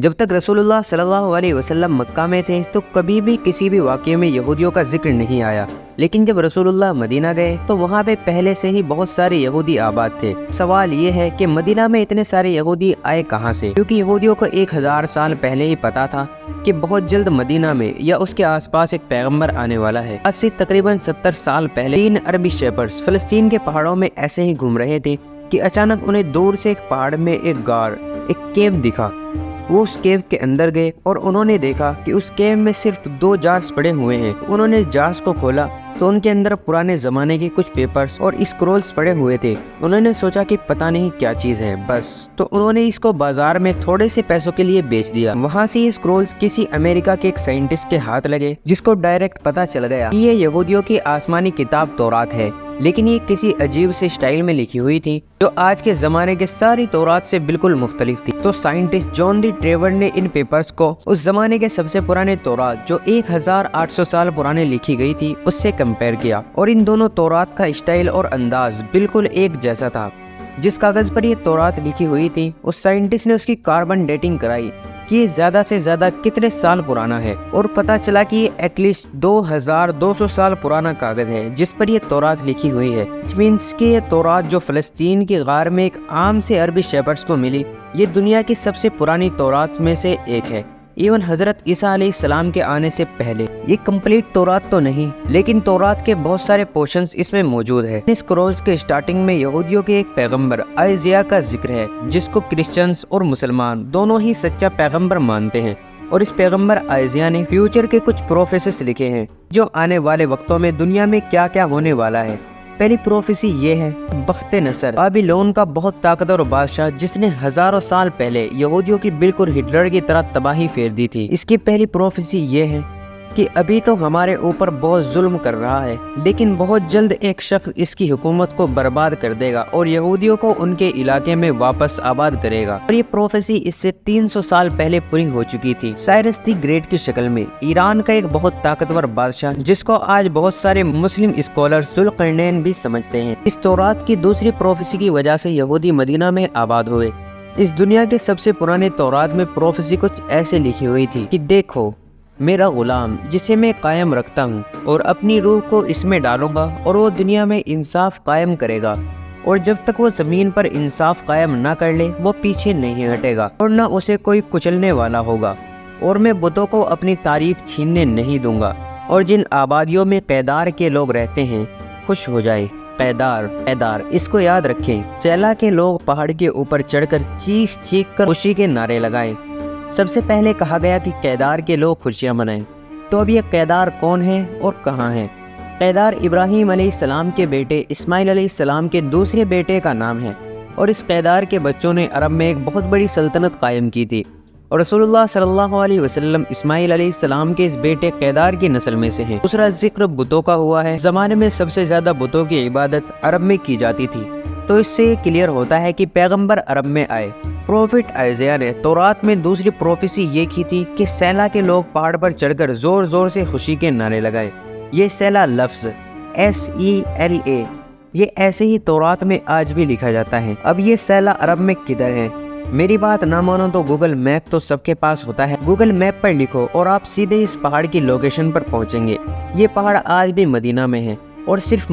जब तक रसूलुल्लाह सल्लल्लाहु अलैहि वसल्लम मक्का में थे तो कभी भी किसी भी वाक़ये में यहूदियों का जिक्र नहीं आया, लेकिन जब रसूलुल्लाह मदीना गए तो वहाँ पे पहले से ही बहुत सारे यहूदी आबाद थे। सवाल ये है कि मदीना में इतने सारे यहूदी आए कहाँ से, क्योंकि यहूदियों को 1000 साल पहले ही पता था कि बहुत जल्द मदीना में या उसके आसपास एक पैगंबर आने वाला है। आज से तकरीबन 70 साल पहले 3 अरबी शेपर्स फ़लस्तीन के पहाड़ों में ऐसे ही घूम रहे थे कि अचानक उन्हें दूर से एक पहाड़ में एक गार, एक केव दिखा। वो उस केव के अंदर गए और उन्होंने देखा कि उस केव में सिर्फ 2 जार्स पड़े हुए हैं। उन्होंने जार्स को खोला तो उनके अंदर पुराने ज़माने के कुछ पेपर्स और स्क्रोल्स पड़े हुए थे। उन्होंने सोचा कि पता नहीं क्या चीज़ है बस, तो उन्होंने इसको बाजार में थोड़े से पैसों के लिए बेच दिया। वहाँ से ये स्क्रोल्स किसी अमेरिका के एक साइंटिस्ट के हाथ लगे, जिसको डायरेक्ट पता चल गया कि ये यहूदियों की आसमानी किताब तौरात है, लेकिन ये किसी अजीब से स्टाइल में लिखी हुई थी जो आज के ज़माने के सारी तौरात से बिल्कुल मुख्तलिफ थी। तो साइंटिस्ट जॉन डी ट्रेवर ने इन पेपर्स को उस ज़माने के सबसे पुराने तौरात जो 1800 साल पुराने लिखी गई थी उससे कंपेयर किया, और इन दोनों तौरात का स्टाइल और अंदाज बिल्कुल एक जैसा था। जिस कागज़ पर ये तौरात लिखी हुई थी उस साइंटिस्ट ने उसकी कार्बन डेटिंग कराई कि ये ज़्यादा से ज़्यादा कितने साल पुराना है, और पता चला कि ये एटलीस्ट 2200 साल पुराना कागज़ है जिस पर ये तौरात लिखी हुई है। इट मीन्स कि ये तौरात जो फ़लस्तीन की गार में एक आम से अरबी शेपर्स को मिली, ये दुनिया की सबसे पुरानी तौरात में से एक है। इवन हज़रत ईसा अलैहिस्सलाम के आने से पहले। ये कंप्लीट तौरात तो नहीं, लेकिन तौरात के बहुत सारे पोर्शंस इसमें मौजूद है। इस स्क्रोल्स के स्टार्टिंग में यहूदियों के एक पैगंबर आइज़िया का जिक्र है, जिसको क्रिश्चियंस और मुसलमान दोनों ही सच्चा पैगंबर मानते हैं। और इस पैगंबर आइज़िया ने फ्यूचर के कुछ प्रोफेसिस लिखे हैं जो आने वाले वक्तों में दुनिया में क्या क्या होने वाला है। पहली प्रोफेसी ये है बख्त नसर, बाबिलोन का बहुत ताकतवर बादशाह जिसने हजारों साल पहले यहूदियों की बिल्कुल हिटलर की तरह तबाही फेर दी थी। इसकी पहली प्रोफेसी ये है कि अभी तो हमारे ऊपर बहुत जुल्म कर रहा है, लेकिन बहुत जल्द एक शख्स इसकी हुकूमत को बर्बाद कर देगा और यहूदियों को उनके इलाके में वापस आबाद करेगा। और ये प्रोफेसी इससे 300 साल पहले पूरी हो चुकी थी। साइरस द ग्रेट की शक्ल में ईरान का एक बहुत ताकतवर बादशाह, जिसको आज बहुत सारे मुस्लिम स्कॉलर्स ज़ुल्क़रनैन भी समझते हैं। इस तौरात की दूसरी प्रोफेसी की वजह से यहूदी मदीना में आबाद हुए। इस दुनिया के सबसे पुराने तौरात में प्रोफेसी कुछ ऐसे लिखी हुई थी कि देखो मेरा गुलाम जिसे मैं कायम रखता हूँ और अपनी रूह को इसमें डालूंगा और वो दुनिया में इंसाफ कायम करेगा, और जब तक वो ज़मीन पर इंसाफ कायम ना कर ले वो पीछे नहीं हटेगा और ना उसे कोई कुचलने वाला होगा, और मैं बुतों को अपनी तारीफ छीनने नहीं दूंगा। और जिन आबादियों में कैदार के लोग रहते हैं खुश हो जाए। कैदार इसको याद रखें। सैला के लोग पहाड़ के ऊपर चढ़कर चीख कर खुशी के नारे लगाएं। सबसे पहले कहा गया कि कैदार के लोग खुशियां मनाएं। तो अब ये कैदार कौन है और कहाँ है? कैदार इब्राहीम अलैहिस्सलाम के बेटे इस्माइल अलैहिस्सलाम के दूसरे बेटे का नाम है, और इस कैदार के बच्चों ने अरब में एक बहुत बड़ी सल्तनत कायम की थी। और रसूलुल्लाह सल्लल्लाहु अलैहि वसल्लम इस्माइल अलैहिस्सलाम के इस बेटे कैदार की नस्ल में से हैं। दूसरा जिक्र बुतों का हुआ है। ज़माने में सबसे ज़्यादा बुतों की इबादत अरब में की जाती थी, तो इससे ये क्लियर होता है कि पैगंबर अरब में आए। प्रोफेट आइज़िया ने तौरात में दूसरी प्रोफेसी ये की थी कि सैला के लोग पहाड़ पर चढ़कर जोर जोर से खुशी के नारे लगाए। ये सैला लफ्ज़ SELA ये ऐसे ही तौरात में आज भी लिखा जाता है। अब ये सैला अरब में किधर है? मेरी बात ना मानो तो गूगल मैप तो सबके पास होता है। गूगल मैप पर लिखो और आप सीधे इस पहाड़ की लोकेशन पर पहुंचेंगे। ये पहाड़ आज भी मदीना में है, और सिर्फ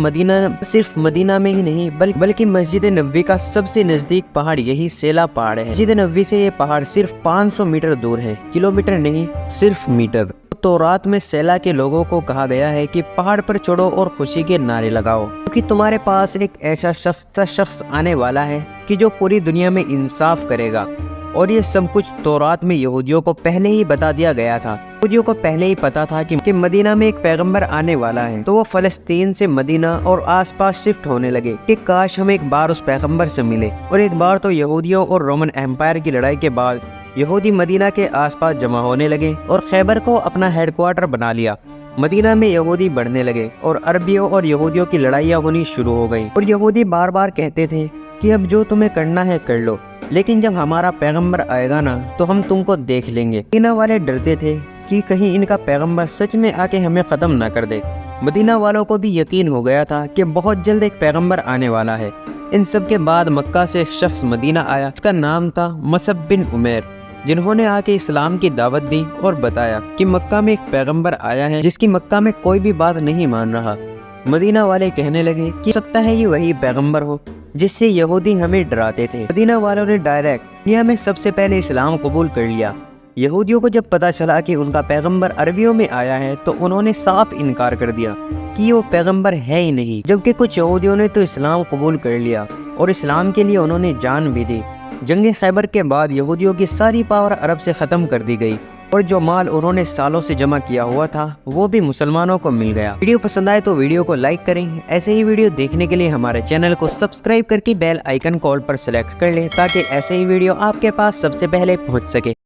मदीना में ही नहीं बल्कि मस्जिद नबवी का सबसे नजदीक पहाड़ यही सैला पहाड़ है। मस्जिद नबवी से ये पहाड़ सिर्फ 500 मीटर दूर है, किलोमीटर नहीं सिर्फ मीटर। तो रात में सैला के लोगों को कहा गया है कि पहाड़ पर चढ़ो और खुशी के नारे लगाओ, क्योंकि तुम्हारे पास एक ऐसा शख्स आने वाला है कि जो पूरी दुनिया में इंसाफ करेगा। और ये सब कुछ तौरात में यहूदियों को पहले ही बता दिया गया था। यहूदियों को पहले ही पता था कि मदीना में एक पैगंबर आने वाला है, तो वो फ़लस्तीन से मदीना और आसपास शिफ्ट होने लगे कि काश हम एक बार उस पैगंबर से मिले। और एक बार तो यहूदियों और रोमन एम्पायर की लड़ाई के बाद यहूदी मदीना के आसपास जमा होने लगे और खैबर को अपना हेडक्वार्टर बना लिया। मदीना में यहूदी बढ़ने लगे और अरबियों और यहूदियों की लड़ाइयाँ होनी शुरू हो गई। और यहूदी बार बार कहते थे कि अब जो तुम्हें करना है कर लो, लेकिन जब हमारा पैगंबर आएगा ना तो हम तुमको देख लेंगे। मदीना वाले डरते थे कि कहीं इनका पैगंबर सच में आके हमें ख़त्म ना कर दे। मदीना वालों को भी यकीन हो गया था कि बहुत जल्द एक पैगंबर आने वाला है। इन सब के बाद मक्का से एक शख्स मदीना आया, इसका नाम था मसअब बिन उमैर। جنہوں نے آ کے اسلام کی دعوت دی اور بتایا کہ مکہ میں ایک پیغمبر آیا ہے جس کی مکہ میں کوئی بھی بات نہیں مان رہا۔ مدینہ والے کہنے لگے کہ ہو سکتا ہے یہ وہی پیغمبر ہو جس سے یہودی ہمیں ڈراتے تھے۔ مدینہ والوں نے ڈائریکٹ دنیا میں سب سے پہلے اسلام قبول کر لیا۔ یہودیوں کو جب پتا چلا کہ ان کا پیغمبر عربیوں میں آیا ہے تو انہوں نے صاف انکار کر دیا کہ وہ پیغمبر ہے ہی نہیں، جبکہ کچھ یہودیوں نے تو اسلام قبول کر لیا اور اسلام کے لیے انہوں نے جان بھی دی۔ جنگ خیبر کے بعد یہودیوں کی ساری پاور عرب سے ختم کر دی گئی اور جو مال انہوں نے سالوں سے جمع کیا ہوا تھا وہ بھی مسلمانوں کو مل گیا۔ ویڈیو پسند آئے تو ویڈیو کو لائک کریں۔ ایسے ہی ویڈیو دیکھنے کے لیے ہمارے چینل کو سبسکرائب کر کے بیل آئیکن کال پر سلیکٹ کر لیں تاکہ ایسے ہی ویڈیو آپ کے پاس سب سے پہلے پہنچ سکے۔